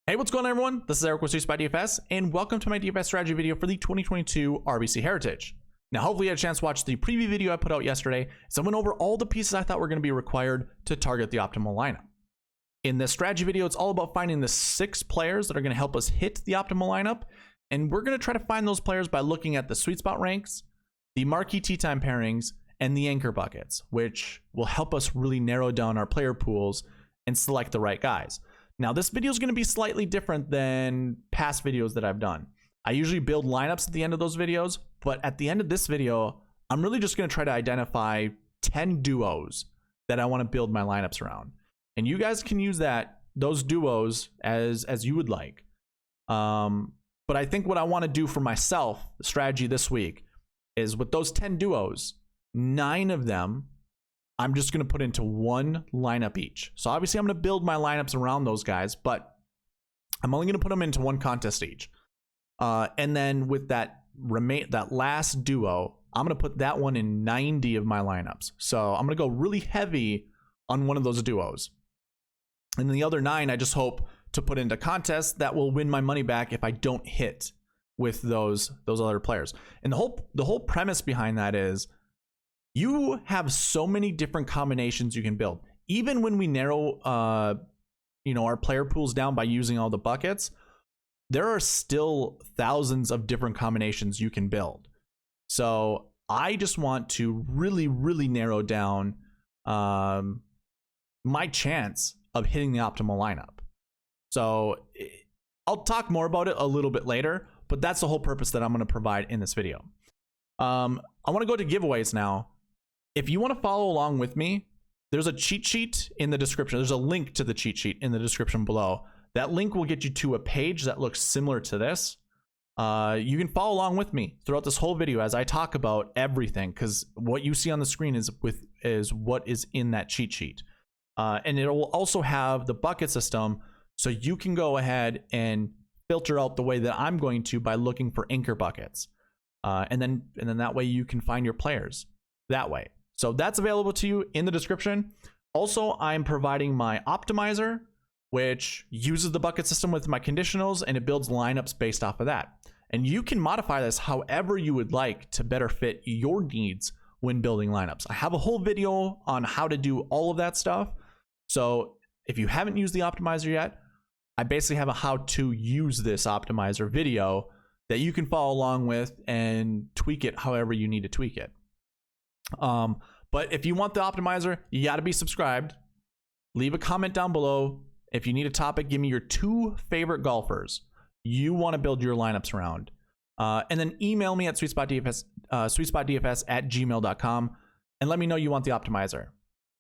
Hey, what's going on, everyone? This is Eric with SweetSpotDFS, and welcome to my DFS strategy video for the 2022 RBC Heritage. Now, hopefully you had a chance to watch the preview video I put out yesterday, so I went over all the pieces I thought were going to be required to target the optimal lineup. In this strategy video, it's all about finding the 6 players that are going to help us hit the optimal lineup, and we're going to try to find those players by looking at the SweetSpot ranks, the Marquee tea time pairings, and the anchor buckets, which will help us really narrow down our player pools and select the right guys. Now, this video is going to be slightly different than past videos that I've done. I usually build lineups at the end of those videos, but at the end of this video, I'm really just going to try to identify 10 duos that I want to build my lineups around. And you guys can use those duos as you would like. But I think what I want to do for myself, the strategy this week, is with those 10 duos, 9 of them I'm just going to put into one lineup each. So obviously I'm going to build my lineups around those guys, but I'm only going to put them into one contest each. And then with that last duo, I'm going to put that one in 90 of my lineups. So I'm going to go really heavy on one of those duos. And the other 9, I just hope to put into contests that will win my money back if I don't hit with those other players. And the whole premise behind that is, you have so many different combinations you can build. Even when we narrow, our player pools down by using all the buckets, there are still thousands of different combinations you can build. So I just want to really, really narrow down my chance of hitting the optimal lineup. So I'll talk more about it a little bit later, but that's the whole purpose that I'm going to provide in this video. I want to go to giveaways now. If you want to follow along with me, there's a cheat sheet in the description. There's a link to the cheat sheet in the description below. That link will get you to a page that looks similar to this. You can follow along with me throughout this whole video as I talk about everything, because what you see on the screen is what is in that cheat sheet. And it will also have the bucket system, so you can go ahead and filter out the way that I'm going to by looking for anchor buckets. And then that way you can find your players that way. So that's available to you in the description. Also, I'm providing my optimizer, which uses the bucket system with my conditionals, and it builds lineups based off of that. And you can modify this however you would like to better fit your needs when building lineups. I have a whole video on how to do all of that stuff. So if you haven't used the optimizer yet, I basically have a how to use this optimizer video that you can follow along with and tweak it however you need to tweak it. But if you want the optimizer, you got to be subscribed. Leave a comment down below. If you need a topic, give me your 2 favorite golfers you want to build your lineups around. And then email me at SweetSpotDFS@gmail.com and let me know you want the optimizer.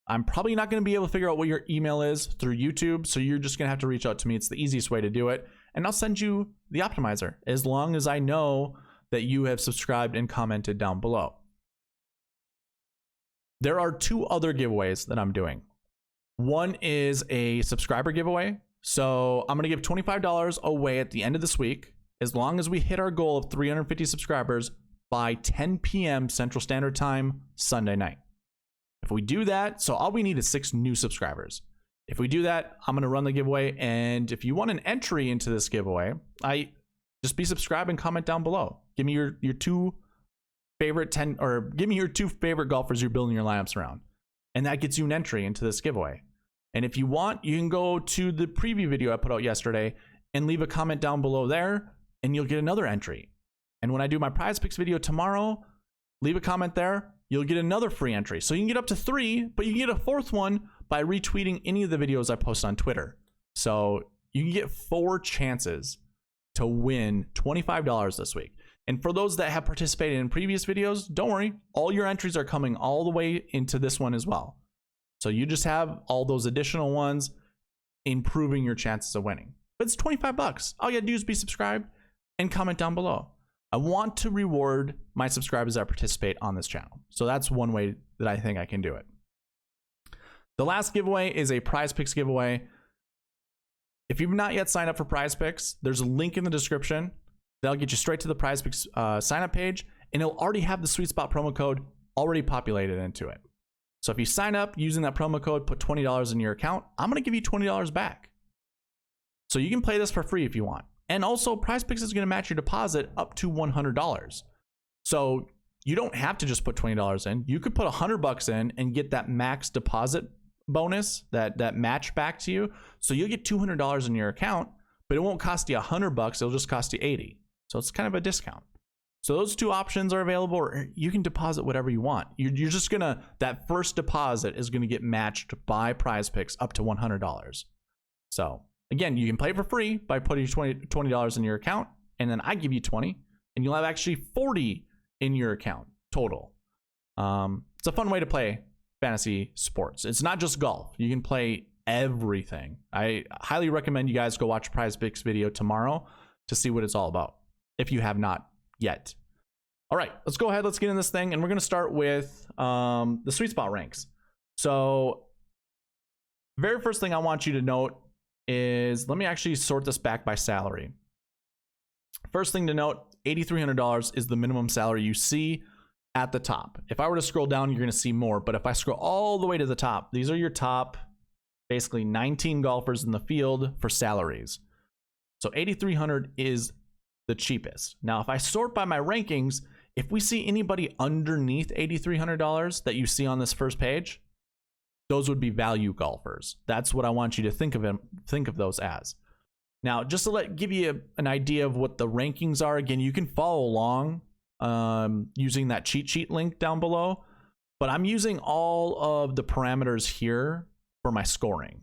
I'm probably not going to be able to figure out what your email is through YouTube, so you're just going to have to reach out to me. It's the easiest way to do it. And I'll send you the optimizer as long as I know that you have subscribed and commented down below. There are 2 other giveaways that I'm doing. One is a subscriber giveaway. So I'm going to give $25 away at the end of this week, as long as we hit our goal of 350 subscribers by 10 p.m. Central Standard Time, Sunday night. If we do that, so all we need is 6 new subscribers. If we do that, I'm going to run the giveaway. And if you want an entry into this giveaway, just be subscribed and comment down below. Give me your 2 favorite 10, or give me your 2 favorite golfers you're building your lineups around, and that gets you an entry into this giveaway. And if you want, you can go to the preview video I put out yesterday and leave a comment down below there, and you'll get another entry. And when I do my prize picks video tomorrow, leave a comment there, you'll get another free entry. So you can get up to 3, but you can get a 4th one by retweeting any of the videos I post on Twitter. So you can get 4 chances to win $25 this week. And for those that have participated in previous videos, don't worry, all your entries are coming all the way into this one as well. So you just have all those additional ones, improving your chances of winning. But it's $25. All you gotta do is be subscribed and comment down below. I want to reward my subscribers that participate on this channel. So that's one way that I think I can do it. The last giveaway is a prize picks giveaway. If you've not yet signed up for prize picks, there's a link in the description. That'll get you straight to the prize picks sign up page, and it'll already have the SweetSpot promo code already populated into it. So if you sign up using that promo code, put $20 in your account, I'm going to give you $20 back. So you can play this for free if you want. And also, PrizePicks is going to match your deposit up to $100. So you don't have to just put $20 in. You could put $100 in and get that max deposit bonus, that match back to you. So you'll get $200 in your account, but it won't cost you $100. It'll just cost you $80. So it's kind of a discount. So those two options are available, or you can deposit whatever you want. You're just gonna, that first deposit is gonna get matched by PrizePicks up to $100. So again, you can play for free by putting $20 in your account, and then I give you 20, and you'll have actually 40 in your account total. It's a fun way to play fantasy sports. It's not just golf. You can play everything. I highly recommend you guys go watch PrizePicks video tomorrow to see what it's all about, if you have not yet. All right, let's go ahead. Let's get in this thing, and we're going to start with the SweetSpot ranks. So very first thing I want you to note is, let me actually sort this back by salary. First thing to note, $8,300 is the minimum salary you see at the top. If I were to scroll down, you're going to see more, but if I scroll all the way to the top, these are your top basically 19 golfers in the field for salaries. So $8,300 is the cheapest. Now, if I sort by my rankings, if we see anybody underneath $8,300 that you see on this first page, those would be value golfers. That's what I want you to think of those as. Now, just to give you an idea of what the rankings are, again, you can follow along using that cheat sheet link down below, but I'm using all of the parameters here for my scoring.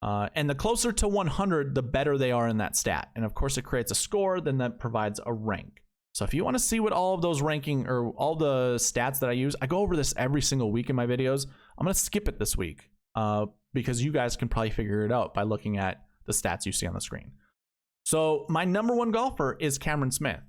And the closer to 100, the better they are in that stat. And of course, it creates a score, then that provides a rank. So if you want to see what all of those ranking or all the stats that I use, I go over this every single week in my videos. I'm going to skip it this week because you guys can probably figure it out by looking at the stats you see on the screen. So my number one golfer is Cameron Smith,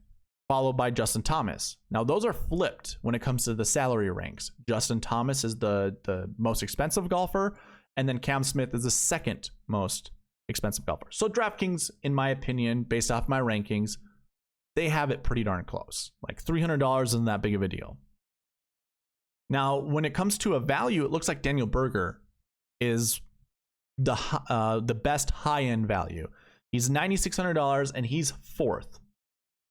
followed by Justin Thomas. Now those are flipped when it comes to the salary ranks. Justin Thomas is the most expensive golfer, and then Cam Smith is the second most expensive golfer. So DraftKings, in my opinion, based off my rankings, they have it pretty darn close. Like $300 isn't that big of a deal. Now, when it comes to a value, it looks like Daniel Berger is the best high-end value. He's $9,600, and he's fourth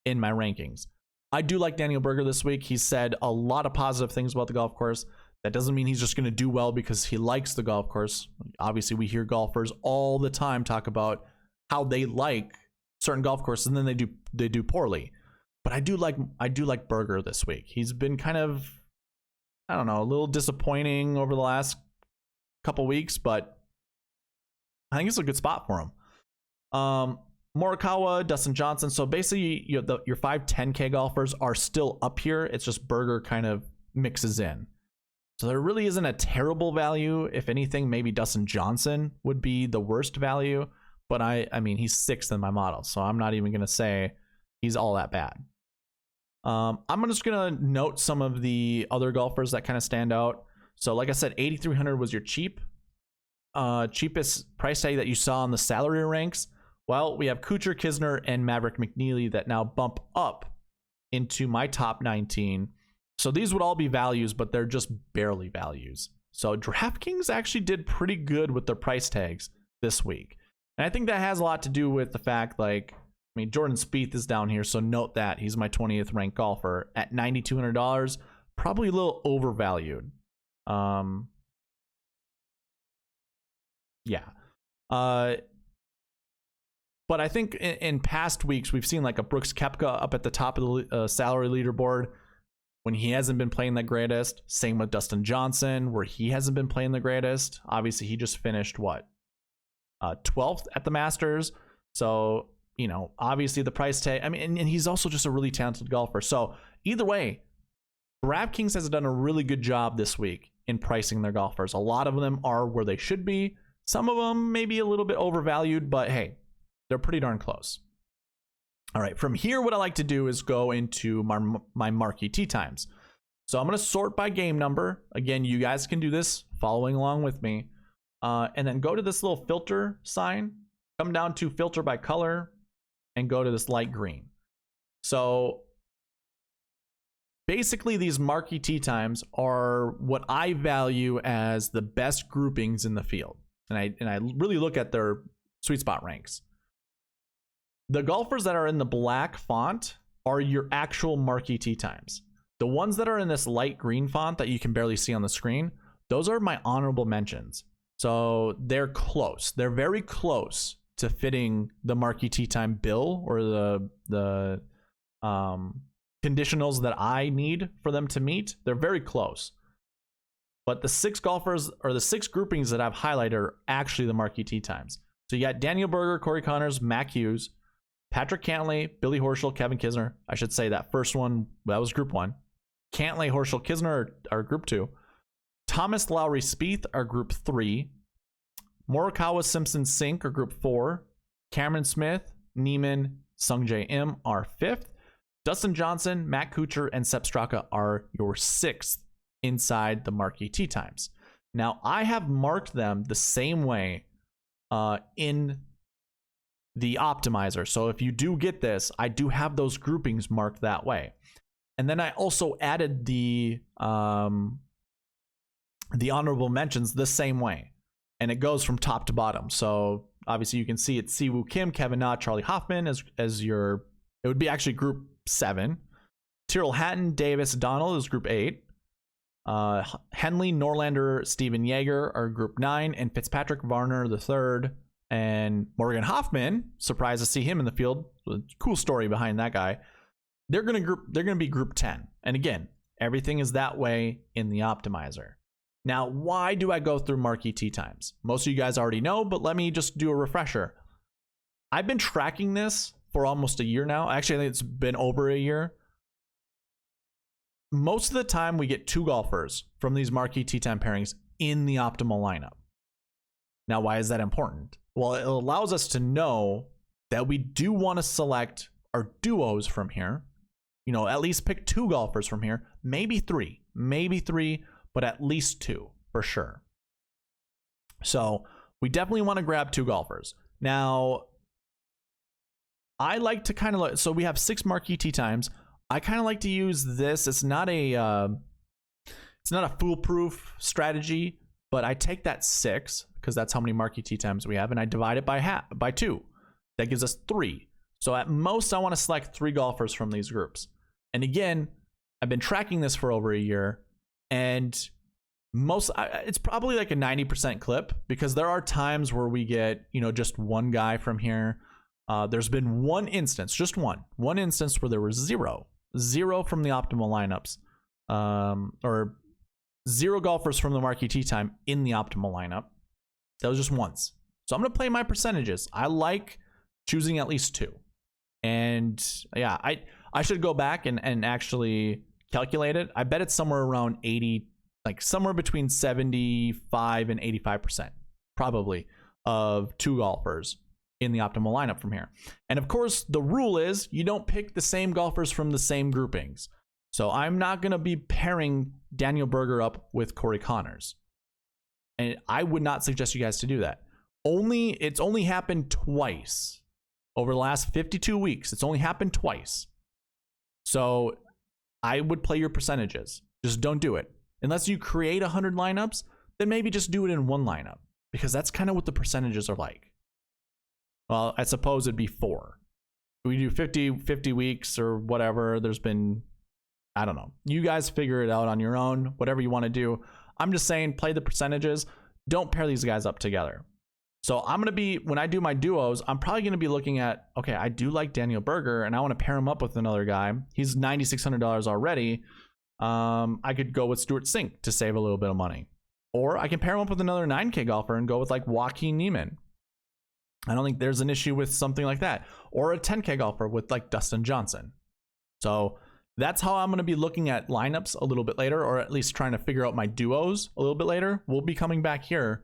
in my rankings. I do like Daniel Berger this week. He said a lot of positive things about the golf course. That doesn't mean he's just going to do well because he likes the golf course. Obviously, we hear golfers all the time talk about how they like certain golf courses, and then they do poorly. But I do like Berger this week. He's been kind of, I don't know, a little disappointing over the last couple weeks, but I think it's a good spot for him. Morikawa, Dustin Johnson. So basically, your 5, 10K golfers are still up here. It's just Berger kind of mixes in. So there really isn't a terrible value. If anything, maybe Dustin Johnson would be the worst value. But I mean, he's sixth in my model, so I'm not even going to say he's all that bad. I'm just going to note some of the other golfers that kind of stand out. So like I said, $8,300 was your cheapest price tag that you saw on the salary ranks. Well, we have Kuchar, Kisner, and Maverick McNeely that now bump up into my top 19. So these would all be values, but they're just barely values. So DraftKings actually did pretty good with their price tags this week. And I think that has a lot to do with the fact, like, I mean, Jordan Spieth is down here, so note that he's my 20th ranked golfer at $9,200, probably a little overvalued. Yeah. But I think in past weeks, we've seen like a Brooks Koepka up at the top of the salary leaderboard when he hasn't been playing the greatest. Same with Dustin Johnson, where he hasn't been playing the greatest. Obviously, he just finished, 12th at the Masters. So, you know, obviously the price tag, I mean, and he's also just a really talented golfer. So either way, DraftKings has done a really good job this week in pricing their golfers. A lot of them are where they should be. Some of them maybe a little bit overvalued, but hey, they're pretty darn close. All right, from here, what I like to do is go into my marquee tee times. So I'm going to sort by game number. Again, you guys can do this following along with me. And then go to this little filter sign, come down to filter by color, and go to this light green. So basically, these marquee tee times are what I value as the best groupings in the field. And I really look at their SweetSpot ranks. The golfers that are in the black font are your actual marquee tee times. The ones that are in this light green font that you can barely see on the screen, those are my honorable mentions. So they're close. They're very close to fitting the marquee tee time bill or the conditionals that I need for them to meet. They're very close. But the 6 golfers or the 6 groupings that I've highlighted are actually the marquee tee times. So you got Daniel Berger, Corey Connors, Mac Hughes, Patrick Cantlay, Billy Horschel, Kevin Kisner. I should say that first one, that was group 1. Cantlay, Horschel, Kisner are group 2. Thomas, Lowry, Spieth are group 3. Morikawa, Simpson, Sink are group 4. Cameron Smith, Neiman, Sungjae Im are 5th. Dustin Johnson, Matt Kuchar, and Sepp Straka are your 6th inside the marquee tee times. Now, I have marked them the same way in the optimizer. So if you do get this, I do have those groupings marked that way. And then I also added the honorable mentions the same way. And it goes from top to bottom. So obviously you can see it's Siwoo Kim, Kevin Na, Charlie Hoffman as your, it would be actually group 7. Tyrrell Hatton, Davis, Donald is group 8. Henley, Norlander, Steven Yeager are group 9, and Fitzpatrick, Varner the 3rd, and Morgan Hoffman, surprised to see him in the field. Cool story behind that guy. They're gonna be group 10. And again, everything is that way in the optimizer. Now, why do I go through marquee tee times? Most of you guys already know, but let me just do a refresher. I've been tracking this for almost a year now. Actually, I think it's been over a year. Most of the time, we get 2 golfers from these marquee tee time pairings in the optimal lineup. Now, why is that important? Well, it allows us to know that we do want to select our duos from here. You know, at least pick 2 golfers from here, maybe 3, but at least 2 for sure. So we definitely want to grab 2 golfers. Now, I like to kind of, so we have 6 marquee tee times. I kind of like to use this. It's not a foolproof strategy, but I take that 6 because that's how many marquee tee times we have, and I divide it by 2. That gives us 3. So at most, I want to select 3 golfers from these groups. And again, I've been tracking this for over a year, and it's probably like a 90% clip because there are times where we get, you know, just one guy from here. There's been one instance, just one instance where there was zero from the optimal lineups, or 0 golfers from the marquee tee time in the optimal lineup. That was just once. So I'm going to play my percentages. I like choosing at least 2. And yeah, I should go back and actually calculate it. I bet it's somewhere around 80, like somewhere between 75 and 85% probably of 2 golfers in the optimal lineup from here. And of course, the rule is you don't pick the same golfers from the same groupings. So I'm not going to be pairing Daniel Berger up with Corey Connors. And I would not suggest you guys to do that. It's only happened twice over the last 52 weeks. It's only happened twice. So I would play your percentages. Just don't do it. Unless you create 100 lineups, then maybe just do it in 1 lineup, because that's kind of what the percentages are like. Well, I suppose it'd be 4. We do 50 weeks or whatever. There's been, I don't know. You guys figure it out on your own, whatever you want to do. I'm just saying, play the percentages. Don't pair these guys up together. So I'm going to be, when I do my duos, I'm probably going to be looking at, okay, I do like Daniel Berger and I want to pair him up with another guy. He's $9,600 already. I could go with Stuart Sink to save a little bit of money. Or I can pair him up with another 9K golfer and go with like Joaquin Neiman. I don't think there's an issue with something like that. Or a 10K golfer with like Dustin Johnson. So that's how I'm going to be looking at lineups a little bit later, or at least trying to figure out my duos a little bit later. We'll be coming back here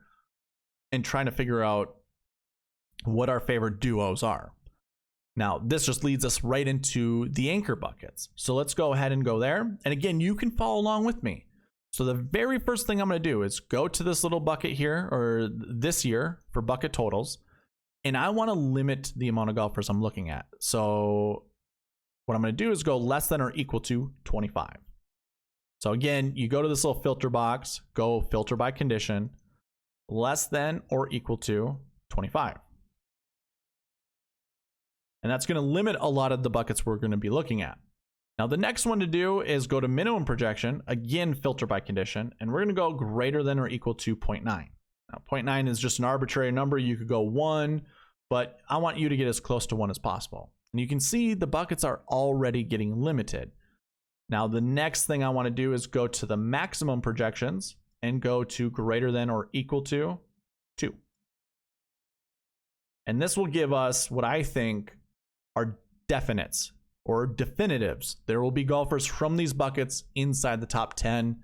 and trying to figure out what our favorite duos are. Now, this just leads us right into the anchor buckets. So let's go ahead and go there. And again, you can follow along with me. So the very first thing I'm going to do is go to this little bucket here, or this year for bucket totals. And I want to limit the amount of golfers I'm looking at. So what I'm going to do is go less than or equal to 25. So again, you go to this little filter box, go filter by condition, less than or equal to 25. And that's going to limit a lot of the buckets we're going to be looking at. Now, the next one to do is go to minimum projection, again, filter by condition, and we're going to go greater than or equal to 0.9. Now, 0.9 is just an arbitrary number. You could go 1, but I want you to get as close to 1 as possible. And you can see the buckets are already getting limited. Now, the next thing I want to do is go to the maximum projections and go to greater than or equal to 2. And this will give us what I think are definites or definitives. There will be golfers from these buckets inside the top 10.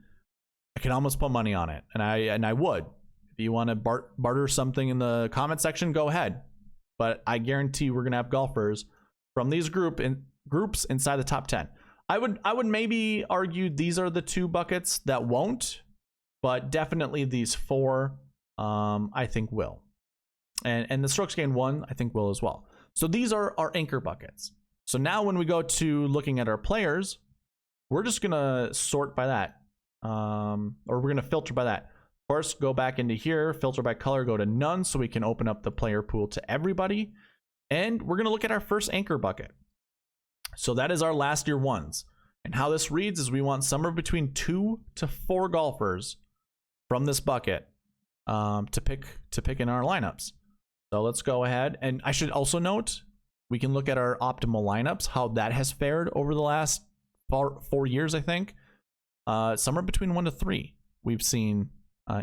I can almost put money on it, and I would. If you want to barter something in the comment section, go ahead. But I guarantee we're going to have golfers from these groups inside the top 10. I would maybe argue these are the 2 buckets that won't, but definitely these 4 I think will. And the strokes gained 1 I think will as well. So these are our anchor buckets. So now when we go to looking at our players, we're just going to sort by that. Or we're going to filter by that. Of course, go back into here, filter by color, go to none so we can open up the player pool to everybody. And we're going to look at our first anchor bucket. So that is our last year ones. And how this reads is we want somewhere between 2 to 4 golfers from this bucket to pick in our lineups. So let's go ahead. And I should also note, we can look at our optimal lineups, how that has fared over the last 4 years, I think. Somewhere between 1 to 3 we've seen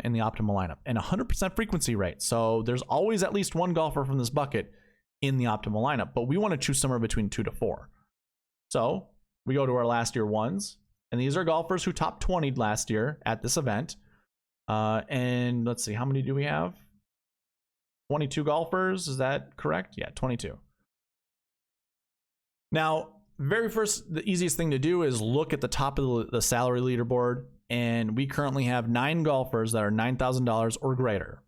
in the optimal lineup, and 100% frequency rate. So there's always at least 1 golfer from this bucket in the optimal lineup, but we want to choose somewhere between 2 to 4. So we go to our last year ones, and these are golfers who top 20'd last year at this event. And let's see, how many do we have? 22 golfers, is that correct? Yeah, 22. Now, very first, the easiest thing to do is look at the top of the salary leaderboard, and we currently have 9 golfers that are $9,000 or greater.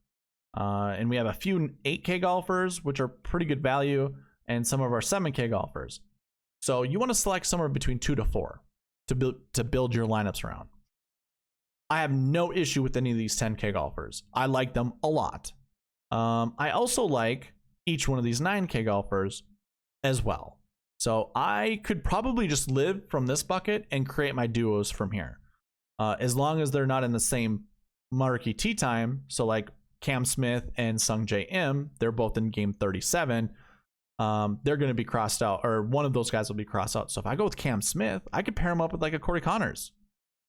And we have a few 8K golfers, which are pretty good value, and some of our 7K golfers. So you want to select somewhere between 2 to 4 to build your lineups around. I have no issue with any of these 10K golfers. I like them a lot. I also like each one of these 9K golfers as well. So I could probably just live from this bucket and create my duos from here. As long as they're not in the same Marquee tee time. So like Cam Smith and Sung Jae Im, they're both in game 37. They're going to be crossed out, or one of those guys will be crossed out. So if I go with Cam Smith, I could pair him up with like a Corey Connors.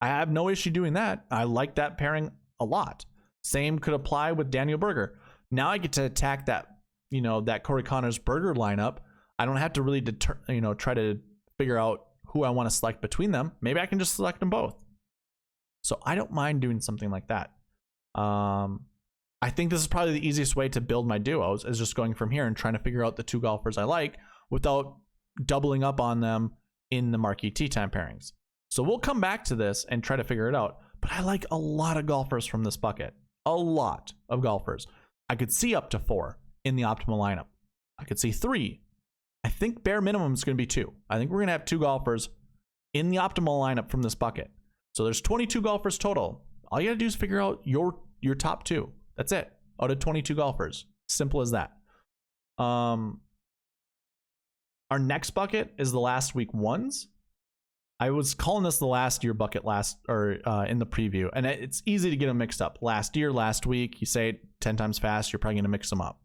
I have no issue doing that. I like that pairing a lot. Same could apply with Daniel Berger. Now I get to attack that, that Corey Connors Berger lineup. I don't have to really try to figure out who I want to select between them. Maybe I can just select them both. So I don't mind doing something like that. I think this is probably the easiest way to build my duos, is just going from here and trying to figure out the 2 golfers I like without doubling up on them in the Marquee tee time pairings. So we'll come back to this and try to figure it out. But I like a lot of golfers from this bucket. A lot of golfers. I could see up to 4 in the optimal lineup. I could see 3. I think bare minimum is going to be 2. I think we're going to have 2 golfers in the optimal lineup from this bucket. So there's 22 golfers total. All you got to do is figure out your top 2. That's it. Out of 22 golfers. Simple as that. Our next bucket is the last week ones. I was calling this the last year bucket in the preview, and it's easy to get them mixed up. Last year, last week, you say it 10 times fast, you're probably going to mix them up.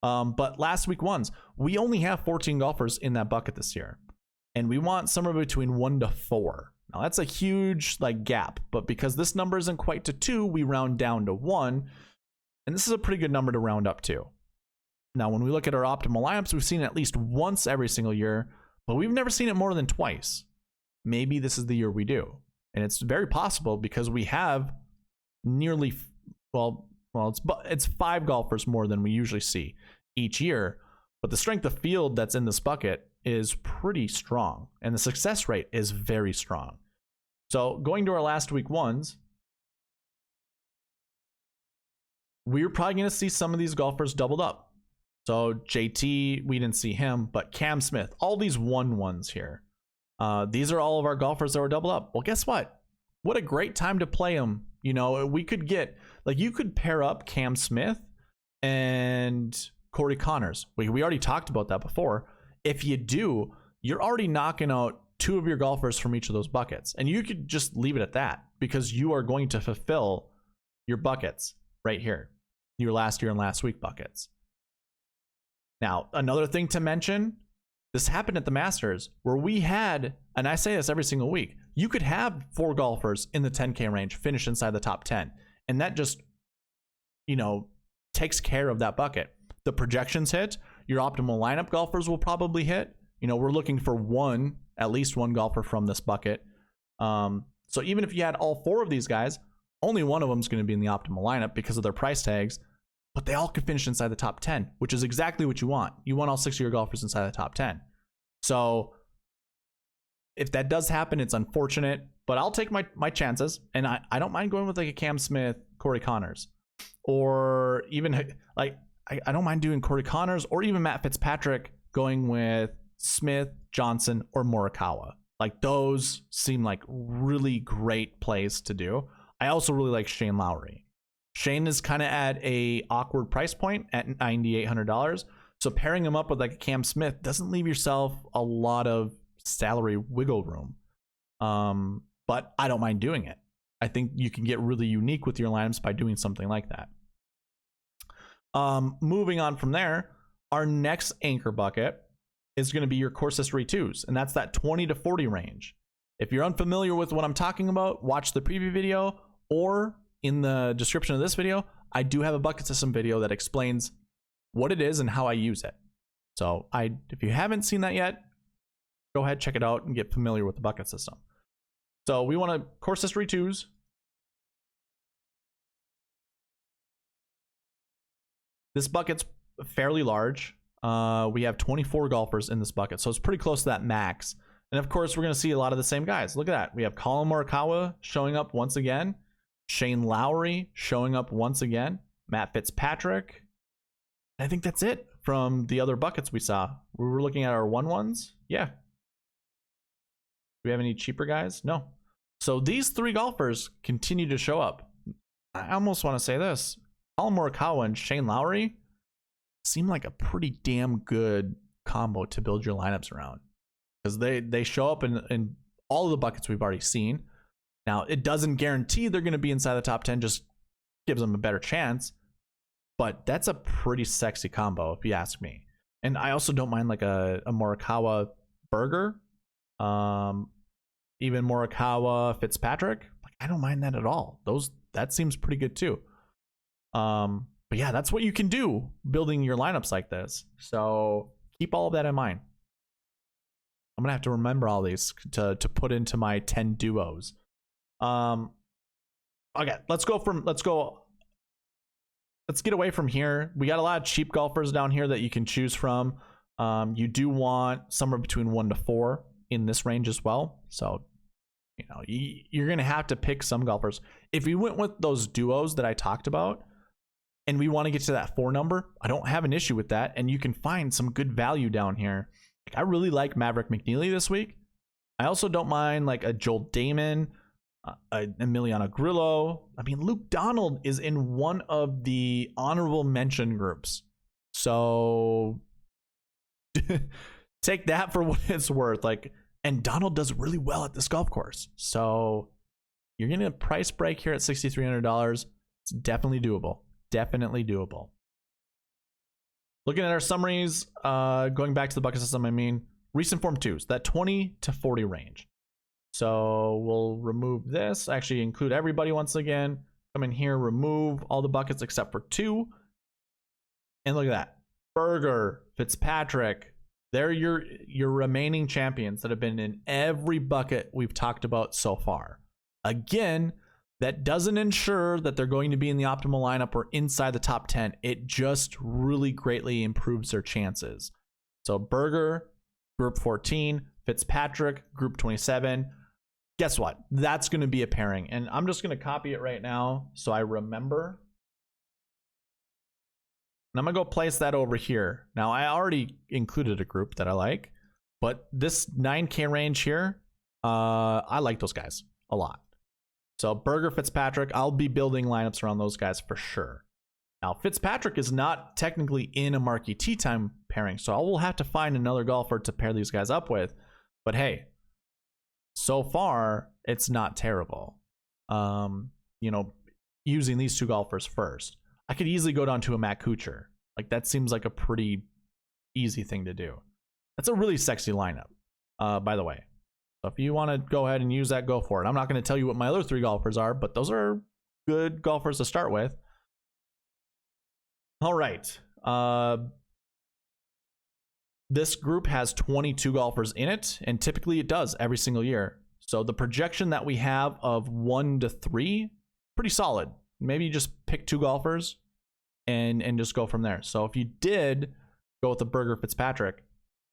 But last week ones, we only have 14 golfers in that bucket this year, and we want somewhere between 1 to 4. Now that's a huge gap, but because this number isn't quite to 2, we round down to 1, and this is a pretty good number to round up to. Now, when we look at our optimal lineups, we've seen it at least once every single year, but we've never seen it more than twice. Maybe this is the year we do. And it's very possible because we have nearly, it's 5 golfers more than we usually see each year. But the strength of field that's in this bucket is pretty strong. And the success rate is very strong. So going to our last week ones, we're probably going to see some of these golfers doubled up. So JT, we didn't see him, but Cam Smith, all these 1-1s here. These are all of our golfers that were doubled up. Well, guess what? What a great time to play them. We could get, you could pair up Cam Smith and Corey Connors. We already talked about that before. If you do, you're already knocking out 2 of your golfers from each of those buckets. And you could just leave it at that because you are going to fulfill your buckets right here, your last year and last week buckets. Now, another thing to mention, this happened at the Masters where we had, and I say this every single week, you could have 4 golfers in the 10K range finish inside the top 10. And that just, you know, takes care of that bucket. The projections hit, your optimal lineup golfers will probably hit. You know, we're looking for at least one golfer from this bucket. So even if you had all 4 of these guys, only one of them is going to be in the optimal lineup because of their price tags, but they all could finish inside the top 10, which is exactly what you want. You want all 6 of your golfers inside the top 10. So if that does happen, it's unfortunate, but I'll take my chances. And I don't mind going with like a Cam Smith, Corey Connors, or even like, I don't mind doing Corey Connors or even Matt Fitzpatrick going with Smith, Johnson, or Morikawa. Like those seem like really great plays to do. I also really like Shane Lowry. Shane is kind of at a awkward price point at $9,800. So pairing him up with like a Cam Smith doesn't leave yourself a lot of salary wiggle room. But I don't mind doing it. I think you can get really unique with your lineups by doing something like that. Moving on from there, our next anchor bucket is going to be your course history 2s, and that's that 20 to 40 range. If you're unfamiliar with what I'm talking about, watch the preview video, or in the description of this video, I do have a bucket system video that explains what it is and how I use it. So if you haven't seen that yet, go ahead, check it out, and get familiar with the bucket system. So we want to course history 2s. This bucket's fairly large. We have 24 golfers in this bucket, so it's pretty close to that max. And of course, we're going to see a lot of the same guys. Look at that. We have Colin Morikawa showing up once again. Shane Lowry showing up once again. Matt Fitzpatrick. I think that's it from the other buckets we saw. We were looking at our 1-1s. Yeah. Do we have any cheaper guys? No. So these 3 golfers continue to show up. I almost want to say this. Colin Morikawa and Shane Lowry seem like a pretty damn good combo to build your lineups around, because they show up in all of the buckets we've already seen. Now, it doesn't guarantee they're going to be inside the top 10, just gives them a better chance, but that's a pretty sexy combo if you ask me. And I also don't mind like a Morikawa Berger, even Morikawa Fitzpatrick. Like, I don't mind that at all. That seems pretty good too. But yeah, that's what you can do building your lineups like this. So keep all of that in mind. I'm gonna have to remember all these to put into my 10 duos. Okay, let's get away from here. We got a lot of cheap golfers down here that you can choose from. You do want somewhere between 1 to 4 in this range as well. So, you know, you're gonna have to pick some golfers. If you went with those duos that I talked about, and we want to get to that 4 number, I don't have an issue with that. And you can find some good value down here. Like, I really like Maverick McNeely this week. I also don't mind like a Joel Damon, Emiliano Grillo. I mean, Luke Donald is in one of the honorable mention groups. So take that for what it's worth. Like, and Donald does really well at this golf course. So you're getting a price break here at $6,300. It's definitely doable. Definitely doable. Looking at our summaries, going back to the bucket system, I mean, recent form 2s, that 20 to 40 range. So we'll remove this, actually include everybody once again. Come in here, remove all the buckets except for 2. And look at that. Berger, Fitzpatrick, they're your remaining champions that have been in every bucket we've talked about so far. Again, that doesn't ensure that they're going to be in the optimal lineup or inside the top 10. It just really greatly improves their chances. So Berger, group 14, Fitzpatrick, group 27. Guess what? That's going to be a pairing. And I'm just going to copy it right now so I remember. And I'm going to go place that over here. Now, I already included a group that I like, but this 9K range here, I like those guys a lot. So Berger, Fitzpatrick, I'll be building lineups around those guys for sure. Now, Fitzpatrick is not technically in a Marquee Tee Time pairing. So I will have to find another golfer to pair these guys up with. But hey, so far it's not terrible. You know, using these two golfers first. I could easily go down to a Matt Kuchar. Like, that seems like a pretty easy thing to do. That's a really sexy lineup, by the way. So if you want to go ahead and use that, go for it. I'm not going to tell you what my other three golfers are, but those are good golfers to start with. All right. This group has 22 golfers in it, and typically it does every single year. So the projection that we have of 1 to 3, pretty solid. Maybe you just pick 2 golfers and just go from there. So if you did go with the Berger Fitzpatrick,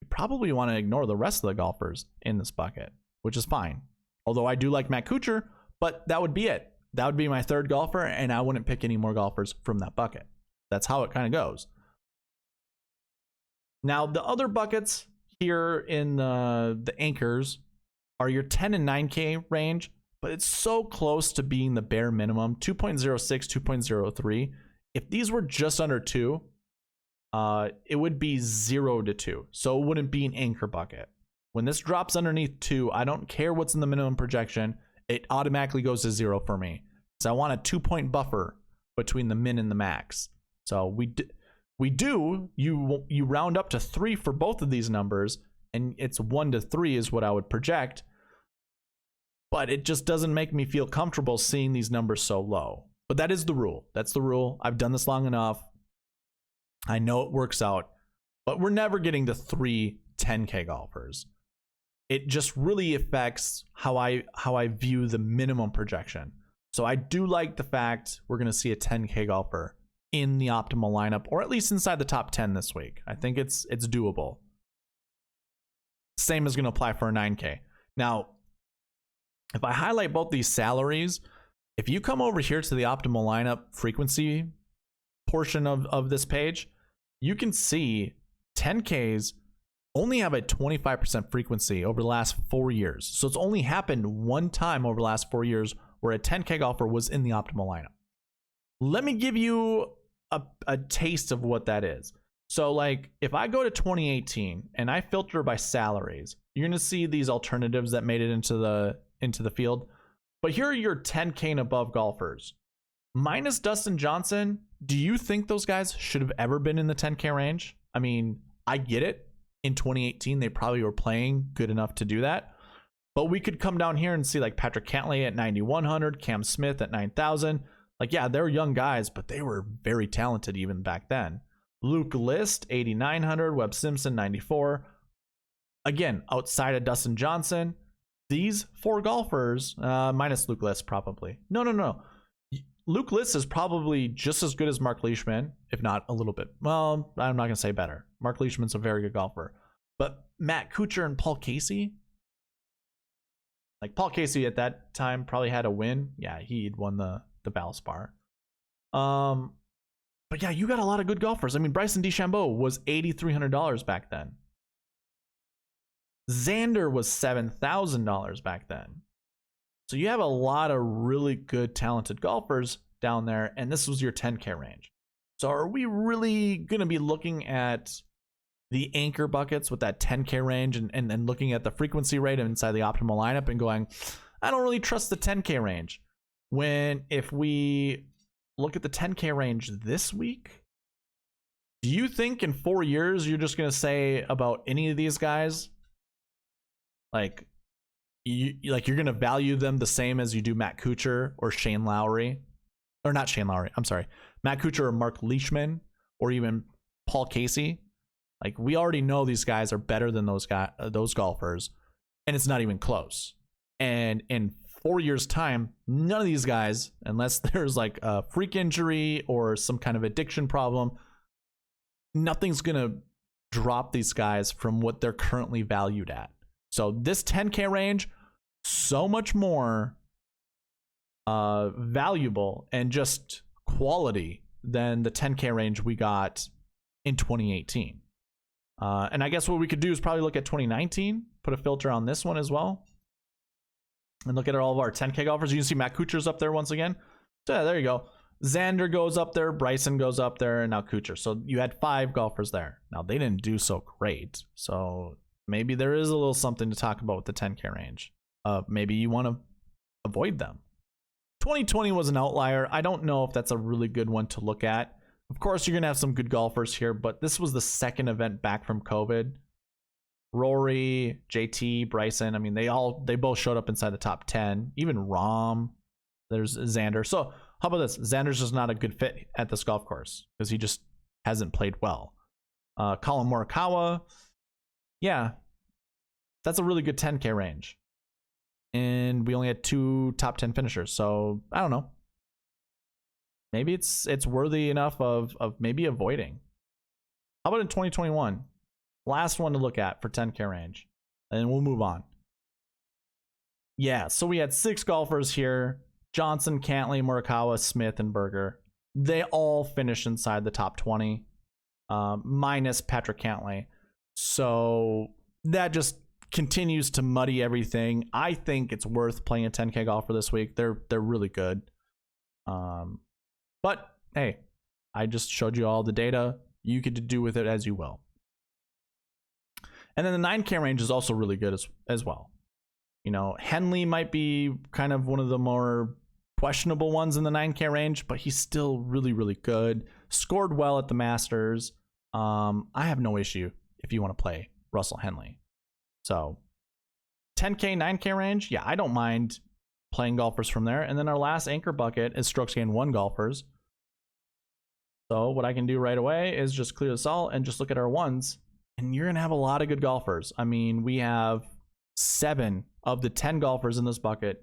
you probably want to ignore the rest of the golfers in this bucket, which is fine. Although I do like Matt Kuchar, but that would be it. That would be my third golfer, and I wouldn't pick any more golfers from that bucket. That's how it kind of goes. Now, the other buckets here in the anchors are your 10 and 9K range, but it's so close to being the bare minimum, 2.06, 2.03. If these were just under 2, it would be 0 to 2. So it wouldn't be an anchor bucket. When this drops underneath 2, I don't care what's in the minimum projection. It automatically goes to 0 for me. So I want a 2-point buffer between the min and the max. So you round up to 3 for both of these numbers, and it's 1 to 3 is what I would project. But it just doesn't make me feel comfortable seeing these numbers so low. But that is the rule. That's the rule. I've done this long enough. I know it works out. But we're never getting to 3 10K golfers. It just really affects how I view the minimum projection. So I do like the fact we're going to see a 10K golfer in the optimal lineup, or at least inside the top 10 this week. I think it's doable. Same is going to apply for a 9K. Now, if I highlight both these salaries, if you come over here to the optimal lineup frequency portion of this page, you can see 10Ks only have a 25% frequency over the last 4 years. So it's only happened one time over the last 4 years where a 10K golfer was in the optimal lineup. Let me give you a taste of what that is. So like if I go to 2018 and I filter by salaries, you're going to see these alternatives that made it into the field. But here are your 10K and above golfers. Minus Dustin Johnson, do you think those guys should have ever been in the 10K range? I mean, I get it. In 2018, they probably were playing good enough to do that. But we could come down here and see like Patrick Cantlay at 9,100, Cam Smith at 9,000. Like, yeah, they're young guys, but they were very talented even back then. Luke List, 8,900, Webb Simpson, 94. Again, outside of Dustin Johnson, these 4 golfers, minus Luke List probably. No. Luke List is probably just as good as Mark Leishman, if not a little bit. Well, I'm not going to say better. Mark Leishman's a very good golfer. But Matt Kuchar and Paul Casey? Like, Paul Casey at that time probably had a win. Yeah, he'd won the Valspar. But yeah, you got a lot of good golfers. I mean, Bryson DeChambeau was $8,300 back then. Xander was $7,000 back then. So you have a lot of really good, talented golfers down there, and this was your 10K range. So are we really going to be looking at the anchor buckets with that 10K range and looking at the frequency rate inside the optimal lineup and going, I don't really trust the 10K range? When if we look at the 10K range this week, do you think in 4 years you're just going to say about any of these guys, like you're going to value them the same as you do Matt Kuchar or Shane Lowry? Or not Shane Lowry, I'm sorry. Matt Kuchar or Mark Leishman or even Paul Casey? Like, we already know these guys are better than those golfers, and it's not even close. And in 4 years' time, none of these guys, unless there's like a freak injury or some kind of addiction problem, nothing's going to drop these guys from what they're currently valued at. So this 10K range, so much more valuable and just quality than the 10K range we got in 2018. And I guess what we could do is probably look at 2019, put a filter on this one as well, and look at all of our 10K golfers. You can see Matt Kuchar's up there once again. So yeah, there you go. Xander goes up there, Bryson goes up there, and now Kuchar. So you had 5 golfers there. Now they didn't do so great. So maybe there is a little something to talk about with the 10K range. Maybe you want to avoid them. 2020 was an outlier. I don't know if that's a really good one to look at. Of course, you're going to have some good golfers here, but this was the second event back from COVID. Rory, JT, Bryson, I mean, they both showed up inside the top 10. Even Rahm, there's Xander. So how about this? Xander's just not a good fit at this golf course because he just hasn't played well. Colin Morikawa, yeah, that's a really good 10K range. And we only had 2 top 10 finishers. So I don't know. Maybe it's worthy enough of maybe avoiding. How about in 2021? Last one to look at for 10K range. And we'll move on. Yeah, so we had 6 golfers here. Johnson, Cantlay, Morikawa, Smith, and Berger. They all finished inside the top 20. Minus Patrick Cantlay. So that just continues to muddy everything. I think it's worth playing a 10K golfer this week. They're really good. But hey, I just showed you all the data. You could do with it as you will. And then the 9K range is also really good as well. You know, Henley might be kind of one of the more questionable ones in the 9K range, but he's still really, really good. Scored well at the Masters. I have no issue if you want to play Russell Henley. So 10K, 9K range, yeah, I don't mind playing golfers from there. And then our last anchor bucket is strokes gained 1 golfers. So what I can do right away is just clear this all and just look at our ones. And you're going to have a lot of good golfers. I mean, we have 7 of the 10 golfers in this bucket.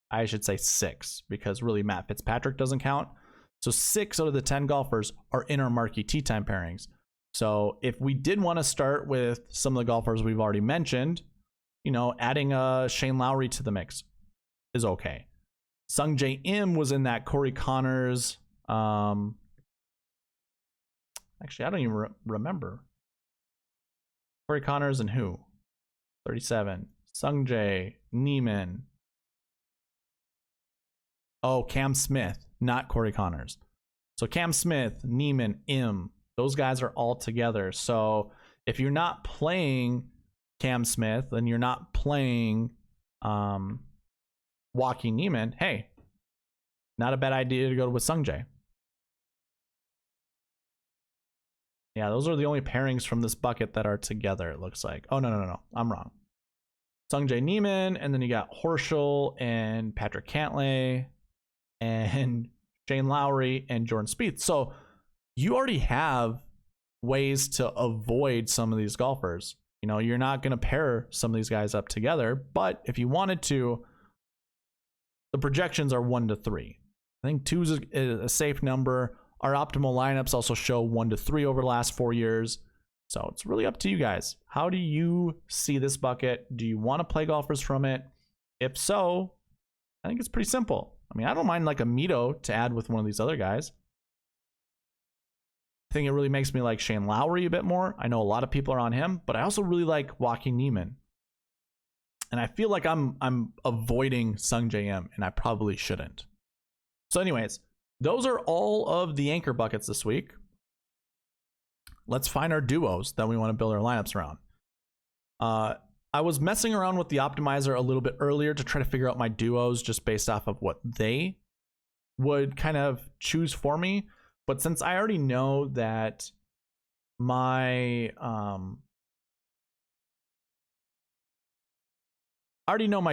I should say 6, because really Matt Fitzpatrick doesn't count. So 6 out of the 10 golfers are in our Marquee Tee Time pairings. So if we did want to start with some of the golfers we've already mentioned, you know, adding Shane Lowry to the mix is okay. Sung Jae Im was in that Corey Connors. Actually, I don't even remember. Corey Connors and who? 37. Sung Jae, Neiman. Oh, Cam Smith, not Corey Connors. So Cam Smith, Neiman, Im, those guys are all together. So if you're not playing Cam Smith and you're not playing Joaquin Neiman, hey, not a bad idea to go with Sung Jae. Yeah, those are the only pairings from this bucket that are together, it looks like. Oh, no. I'm wrong. Sung Jae Neiman, and then you got Horschel and Patrick Cantlay and Shane Lowry and Jordan Spieth. So you already have ways to avoid some of these golfers. You know, you're not going to pair some of these guys up together, but if you wanted to, the projections are 1 to 3. I think 2 is a safe number. Our optimal lineups also show 1 to 3 over the last 4 years. So it's really up to you guys. How do you see this bucket? Do you want to play golfers from it? If so, I think it's pretty simple. I mean, I don't mind like a Mito to add with one of these other guys. I think it really makes me like Shane Lowry a bit more. I know a lot of people are on him, but I also really like Joaquin Neiman. And I feel like I'm avoiding Sung Jae Im, and I probably shouldn't. So anyways, those are all of the anchor buckets this week. Let's find our duos that we want to build our lineups around. I was messing around with the optimizer a little bit earlier to try to figure out my duos just based off of what they would kind of choose for me. But since I already know that my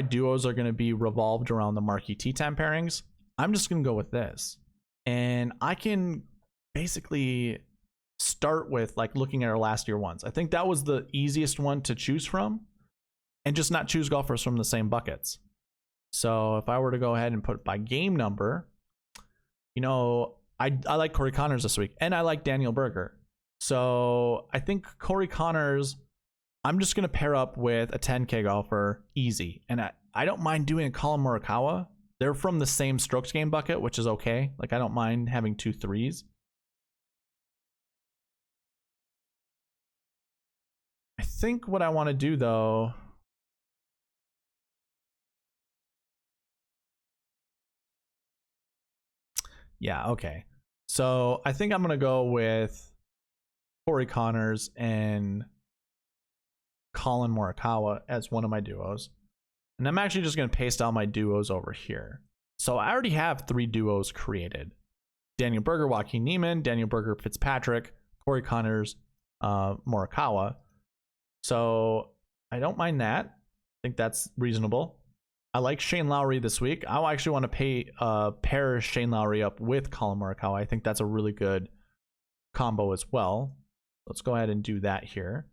duos are going to be revolved around the Marquee Tee Time pairings, I'm just going to go with this. And I can basically start with like looking at our last year ones. I think that was the easiest one to choose from, and just not choose golfers from the same buckets. So if I were to go ahead and put by game number, you know, I like Corey Connors this week, and I like Daniel Berger. So I think Corey Connors, I'm just going to pair up with a 10K golfer easy. And I don't mind doing a Colin Morikawa. They're from the same strokes game bucket, which is okay. Like, I don't mind having 2 threes. I think what I want to do, though, Yeah, okay. So I think I'm going to go with Corey Connors and Colin Morikawa as one of my duos. And I'm actually just going to paste out my duos over here. So I already have 3 duos created. Daniel Berger, Joaquin Niemann, Daniel Berger, Fitzpatrick, Corey Connors, Morikawa. So I don't mind that. I think that's reasonable. I like Shane Lowry this week. I actually want to pair Shane Lowry up with Colin Morikawa. I think that's a really good combo as well. Let's go ahead and do that here.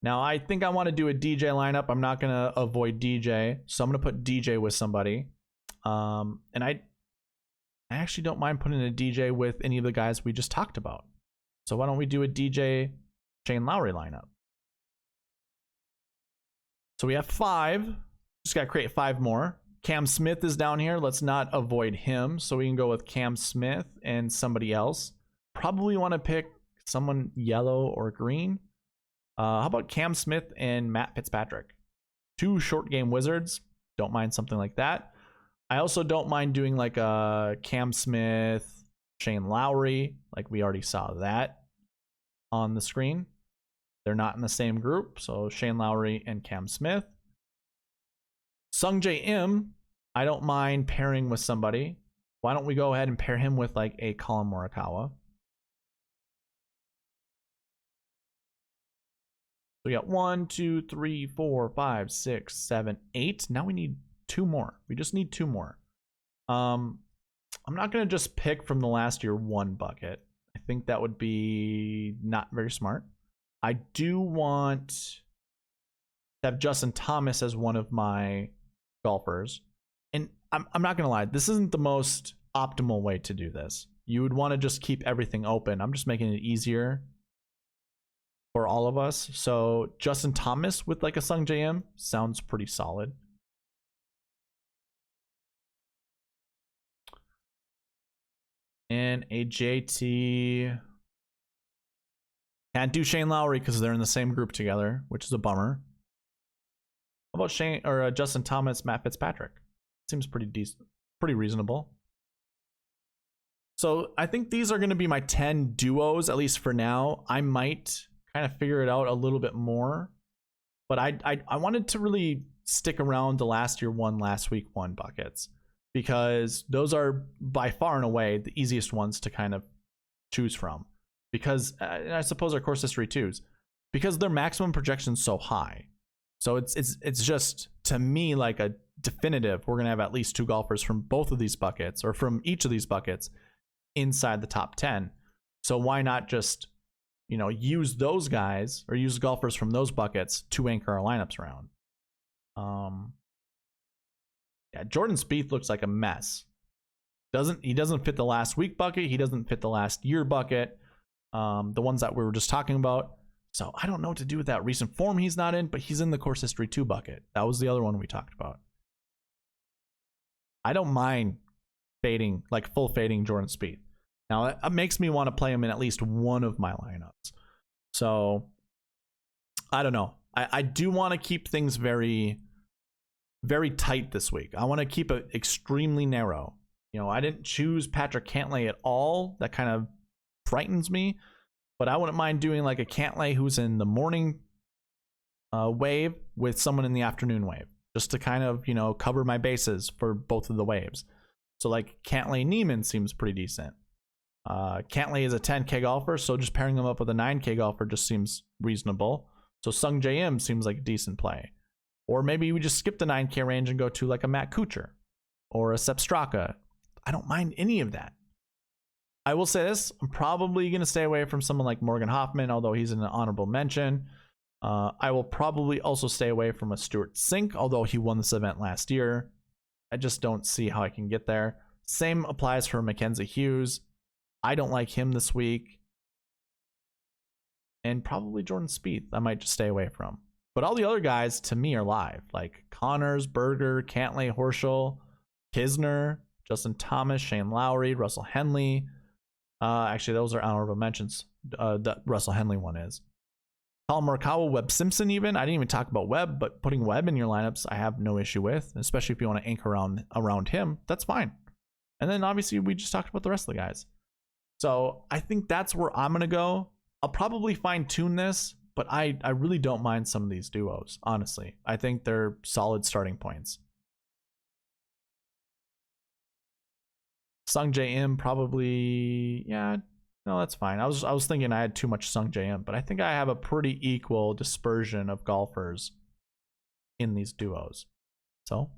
Now, I think I want to do a DJ lineup. I'm not going to avoid DJ, so I'm going to put DJ with somebody. And I actually don't mind putting a DJ with any of the guys we just talked about. So why don't we do a DJ Shane Lowry lineup? So we have 5. Just got to create 5 more. Cam Smith is down here. Let's not avoid him. So we can go with Cam Smith and somebody else. Probably want to pick someone yellow or green. How about Cam Smith and Matt Fitzpatrick? 2 short game wizards. Don't mind something like that. I also don't mind doing like a Cam Smith, Shane Lowry. Like we already saw that on the screen. They're not in the same group. So Shane Lowry and Cam Smith. Sungjae Im, I don't mind pairing with somebody. Why don't we go ahead and pair him with like a Colin Morikawa? We got 1, 2, 3, 4, 5, 6, 7, 8. Now we need 2 more. We just need 2 more. I'm not going to just pick from the last year 1 bucket. I think that would be not very smart. I do want to have Justin Thomas as one of my golfers. And I'm not going to lie, this isn't the most optimal way to do this. You would want to just keep everything open. I'm just making it easier for all of us. So Justin Thomas with like a Sungjae Im sounds pretty solid. And a JT. Can't do Shane Lowry because they're in the same group together, which is a bummer. How about Shane or Justin Thomas, Matt Fitzpatrick? Seems pretty decent, pretty reasonable. So I think these are going to be my 10 duos, at least for now. I might kind of figure it out a little bit more, but I wanted to really stick around the last year 1, last week 1 buckets, because those are by far and away the easiest ones to kind of choose from, because and I suppose our course history twos, because their maximum projection is so high. So it's just, to me, like a definitive, we're going to have at least 2 golfers from both of these buckets, or from each of these buckets, inside the top 10. So why not just, you know, use those guys or use golfers from those buckets to anchor our lineups around? Yeah, Jordan Spieth looks like a mess. He doesn't fit the last week bucket. He doesn't fit the last year bucket. The ones that we were just talking about. So I don't know what to do with that recent form he's not in, but he's in the course history 2 bucket. That was the other one we talked about. I don't mind fading, like full fading Jordan Spieth. Now, it makes me want to play him in at least one of my lineups. So, I don't know. I do want to keep things very, very tight this week. I want to keep it extremely narrow. You know, I didn't choose Patrick Cantlay at all. That kind of frightens me. But I wouldn't mind doing like a Cantlay who's in the morning wave with someone in the afternoon wave, just to kind of, you know, cover my bases for both of the waves. So, like, Cantlay Niemann seems pretty decent. Cantlay is a 10K golfer, so just pairing him up with a 9K golfer just seems reasonable. So Sungjae Im seems like a decent play. Or maybe we just skip the 9K range and go to like a Matt Kuchar or a Sepp Straka. I don't mind any of that. I will say this, I'm probably going to stay away from someone like Morgan Hoffman, although he's in an honorable mention. I will probably also stay away from a Stuart Sink, although he won this event last year. I just don't see how I can get there. Same applies for Mackenzie Hughes. I don't like him this week. And probably Jordan Spieth, I might just stay away from. But all the other guys, to me, are live. Like Connors, Berger, Cantlay, Horschel, Kisner, Justin Thomas, Shane Lowry, Russell Henley. Actually, those are honorable mentions. The Russell Henley one is. Colin Morikawa, Webb Simpson even. I didn't even talk about Webb, but putting Webb in your lineups, I have no issue with. Especially if you want to anchor around him, that's fine. And then obviously we just talked about the rest of the guys. So I think that's where I'm going to go. I'll probably fine tune this, but I really don't mind some of these duos, honestly. I think they're solid starting points. Sung JM probably, yeah, no, that's fine. I was thinking I had too much Sung JM, but I think I have a pretty equal dispersion of golfers in these duos. So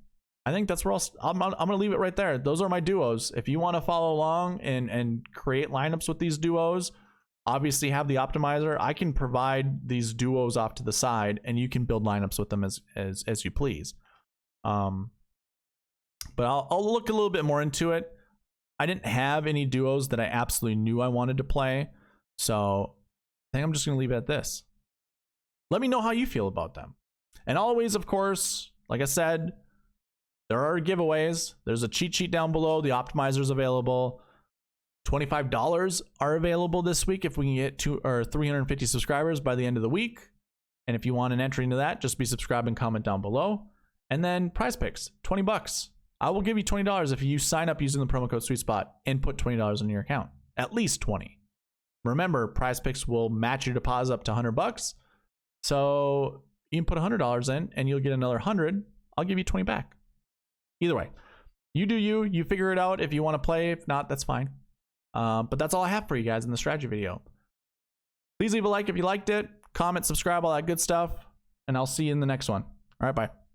I think that's where I'm gonna leave it right there. Those are my duos. If you want to follow along and create lineups with these duos, obviously have the optimizer. I can provide these duos off to the side, and you can build lineups with them as you please. But I'll look a little bit more into it. I didn't have any duos that I absolutely knew I wanted to play, so I think I'm just gonna leave it at this. Let me know how you feel about them. And always, of course, like I said, there are giveaways. There's a cheat sheet down below. The optimizer's available. $25 are available this week if we can get 350 subscribers by the end of the week. And if you want an entry into that, just be subscribed and comment down below. And then prize picks, $20. I will give you $20 if you sign up using the promo code SweetSpot and put $20 in your account. At least 20. Remember, prize picks will match your deposit up to $100. So you can put $100 in and you'll get another 100. I'll give you 20 back. Either way, you do you. You figure it out if you want to play. If not, that's fine. But that's all I have for you guys in the strategy video. Please leave a like if you liked it. Comment, subscribe, all that good stuff. And I'll see you in the next one. All right, bye.